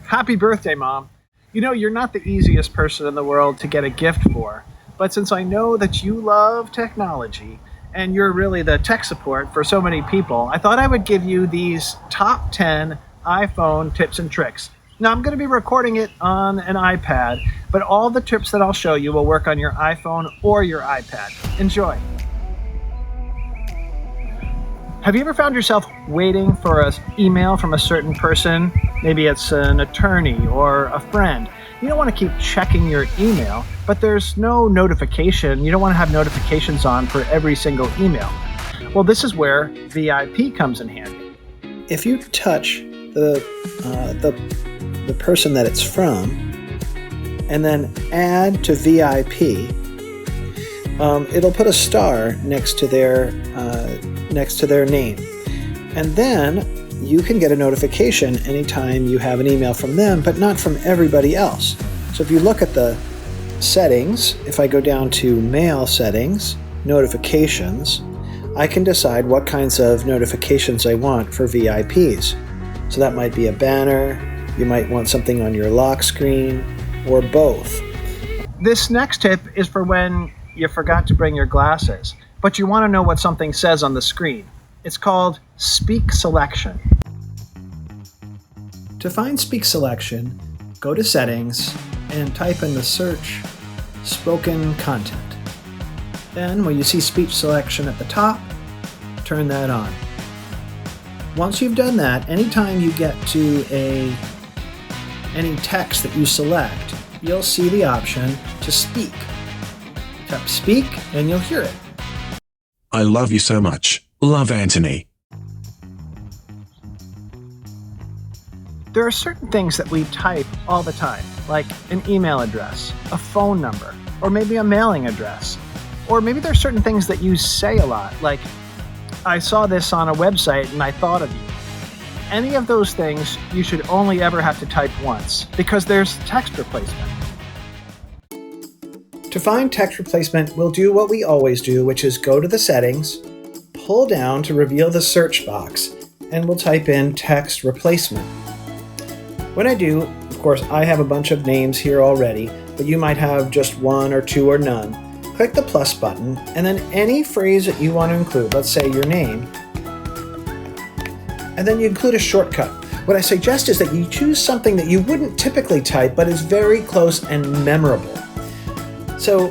Happy birthday, Mom. You know, you're not the easiest person in the world to get a gift for, but since I know that you love technology and you're really the tech support for so many people, I thought I would give you these top 10 iPhone tips and tricks. Now, I'm going to be recording it on an iPad, but all the tips that I'll show you will work on your iPhone or your iPad. Enjoy. Have you ever found yourself waiting for an email from a certain person? Maybe it's an attorney or a friend. You don't want to keep checking your email, but there's no notification. You don't want to have notifications on for every single email. Well, this is where VIP comes in handy. If you touch the person that it's from and then add to VIP, it'll put a star next to their name, and then you can get a notification anytime you have an email from them, but not from everybody else. So if you look at the settings, if I go down to Mail Settings, Notifications, I can decide what kinds of notifications I want for VIPs. So that might be a banner, you might want something on your lock screen, or both. This next tip is for when you forgot to bring your glasses, but you want to know what something says on the screen. It's called Speak Selection. To find Speak Selection, go to Settings and type in the search Spoken Content. Then when you see Speech Selection at the top, turn that on. Once you've done that, anytime you get to any text that you select, you'll see the option to speak. Tap Speak and you'll hear it. I love you so much. Love, Anthony. There are certain things that we type all the time, like an email address, a phone number, or maybe a mailing address. Or maybe there are certain things that you say a lot, like, I saw this on a website and I thought of you. Any of those things you should only ever have to type once, because there's text replacement. To find text replacement, we'll do what we always do, which is go to the settings, pull down to reveal the search box, and we'll type in text replacement. When I do, of course, I have a bunch of names here already, but you might have just one or two or none. Click the plus button, and then any phrase that you want to include, let's say your name, and then you include a shortcut. What I suggest is that you choose something that you wouldn't typically type, but is very close and memorable. So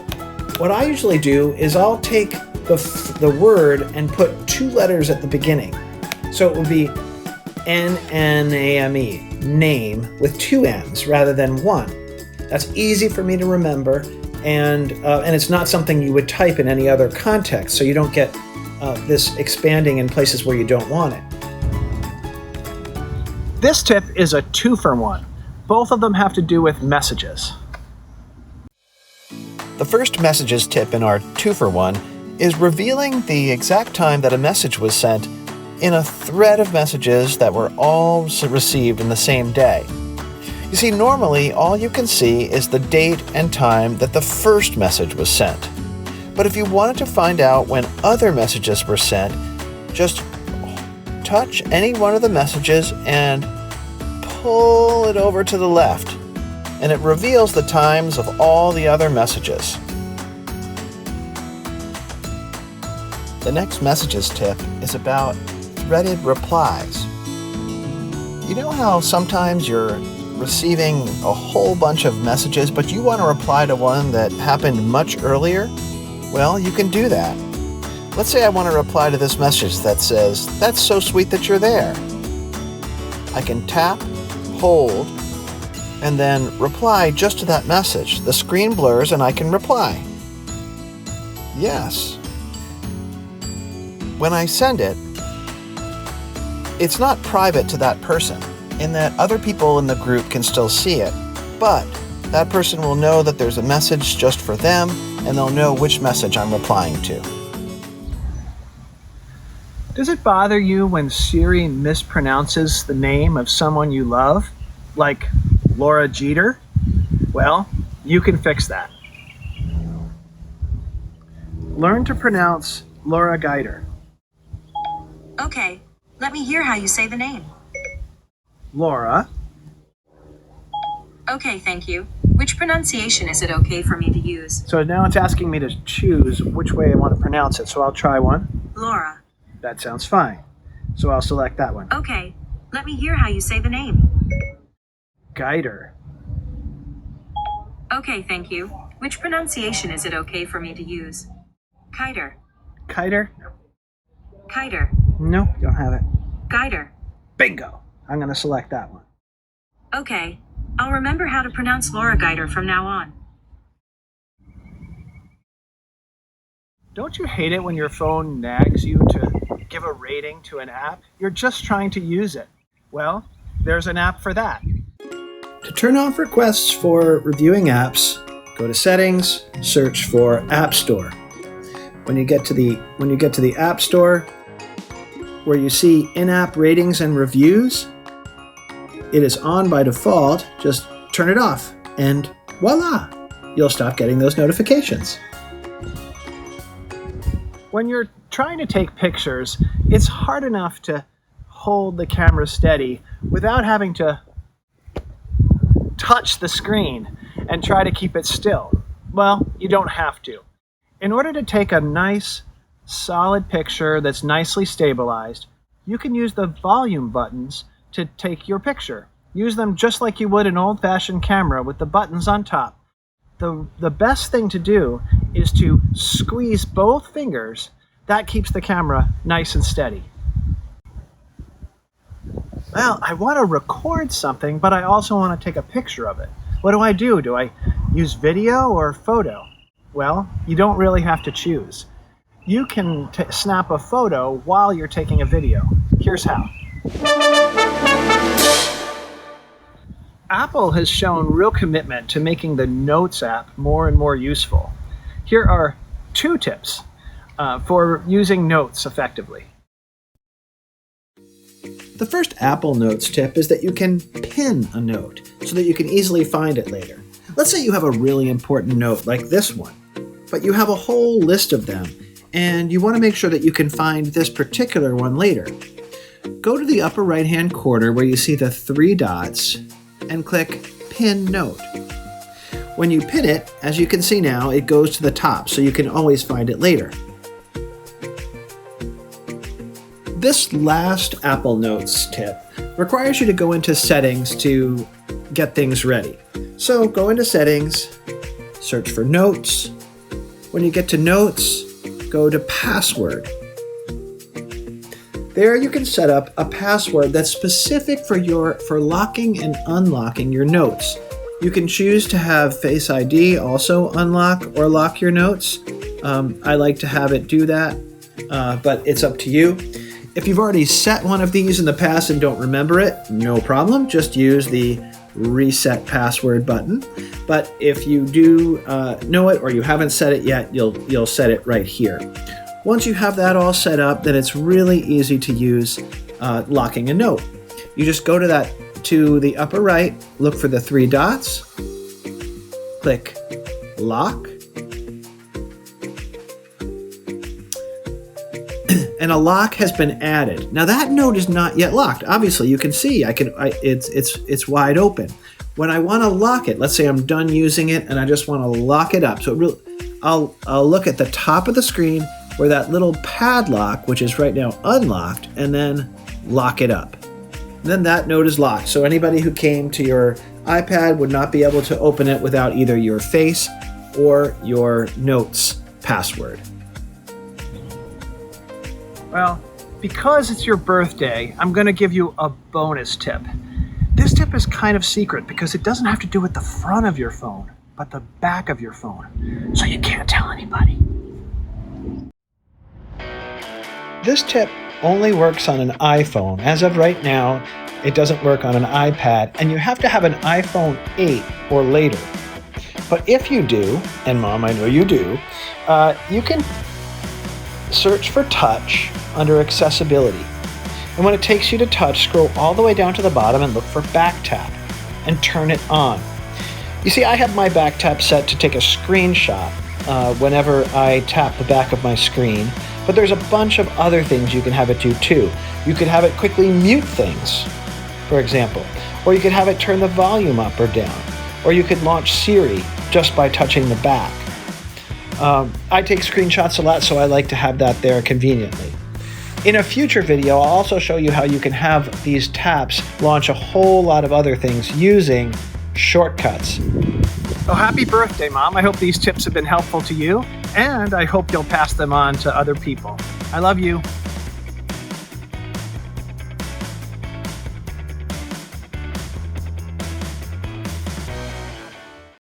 what I usually do is I'll take the word and put two letters at the beginning. So it would be N-N-A-M-E, name, with two N's rather than one. That's easy for me to remember, and it's not something you would type in any other context, so you don't get this expanding in places where you don't want it. This tip is a 2-for-1. Both of them have to do with messages. The first messages tip in our 2-for-1 is revealing the exact time that a message was sent in a thread of messages that were all received in the same day. You see, normally all you can see is the date and time that the first message was sent. But if you wanted to find out when other messages were sent, just touch any one of the messages and pull it over to the left, and it reveals the times of all the other messages. The next messages tip is about threaded replies. You know how sometimes you're receiving a whole bunch of messages, but you want to reply to one that happened much earlier? Well, you can do that. Let's say I want to reply to this message that says, "That's so sweet that you're there." I can tap, hold, and then reply just to that message. The screen blurs and I can reply. Yes. When I send it, it's not private to that person, in that other people in the group can still see it, but that person will know that there's a message just for them, and they'll know which message I'm replying to. Does it bother you when Siri mispronounces the name of someone you love? Like Laura Jeter? Well, you can fix that. Learn to pronounce Laura Geiter. Okay, let me hear how you say the name. Laura Okay, thank you. Which pronunciation is it okay for me to use? So now it's asking me to choose which way I want to pronounce it. So I'll try one. Laura. That sounds fine. So I'll select that one. Okay, let me hear how you say the name. Guider. Okay, thank you. Which pronunciation is it okay for me to use? Kiter. Kiter? Kiter. No, don't have it. Guider. Bingo. I'm going to select that one. Okay, I'll remember how to pronounce Laura Guider from now on. Don't you hate it when your phone nags you to give a rating to an app? You're just trying to use it. Well, there's an app for that. To turn off requests for reviewing apps, go to Settings, search for App Store. When you get to the App Store, where you see in-app ratings and reviews, it is on by default. Just turn it off, and voila! You'll stop getting those notifications. When you're trying to take pictures, it's hard enough to hold the camera steady without having to touch the screen and try to keep it still. Well, you don't have to. In order to take a nice, solid picture that's nicely stabilized, you can use the volume buttons to take your picture. Use them just like you would an old-fashioned camera with the buttons on top. The best thing to do is to squeeze both fingers. That keeps the camera nice and steady. Well, I want to record something, but I also want to take a picture of it. What do? Do I use video or photo? Well, you don't really have to choose. You can snap a photo while you're taking a video. Here's how. Apple has shown real commitment to making the Notes app more and more useful. Here are 2 tips for using Notes effectively. The first Apple Notes tip is that you can pin a note so that you can easily find it later. Let's say you have a really important note like this one, but you have a whole list of them, and you want to make sure that you can find this particular one later. Go to the upper right-hand corner where you see the 3 dots and click Pin Note. When you pin it, as you can see now, it goes to the top, so you can always find it later. This last Apple Notes tip requires you to go into Settings to get things ready. So go into Settings, search for Notes. When you get to Notes, go to Password. There you can set up a password that's specific for locking and unlocking your notes. You can choose to have Face ID also unlock or lock your notes. I like to have it do that, but it's up to you. If you've already set one of these in the past and don't remember it, no problem. Just use the Reset Password button. But if you do know it or you haven't set it yet, you'll set it right here. Once you have that all set up, then it's really easy to use locking a note. You just go to the upper right, look for the 3 dots, click Lock, and a lock has been added. Now that note is not yet locked. Obviously, you can see it's wide open. When I want to lock it, let's say I'm done using it and I just want to lock it up. So I'll look at the top of the screen where that little padlock, which is right now unlocked, and then lock it up. And then that note is locked. So anybody who came to your iPad would not be able to open it without either your face or your Notes password. Well, because it's your birthday, I'm going to give you a bonus tip. This tip is kind of secret because it doesn't have to do with the front of your phone, but the back of your phone. So you can't tell anybody. This tip only works on an iPhone. As of right now, it doesn't work on an iPad, and you have to have an iPhone 8 or later. But if you do, and Mom, I know you do, you can search for Touch under Accessibility. And when it takes you to Touch, scroll all the way down to the bottom and look for Back Tap and turn it on. You see, I have my Back Tap set to take a screenshot whenever I tap the back of my screen, but there's a bunch of other things you can have it do too. You could have it quickly mute things, for example, or you could have it turn the volume up or down. or you could launch Siri just by touching the back. I take screenshots a lot, so I like to have that there conveniently. In a future video, I'll also show you how you can have these taps launch a whole lot of other things using shortcuts. Oh, happy birthday, Mom. I hope these tips have been helpful to you, and I hope you'll pass them on to other people. I love you.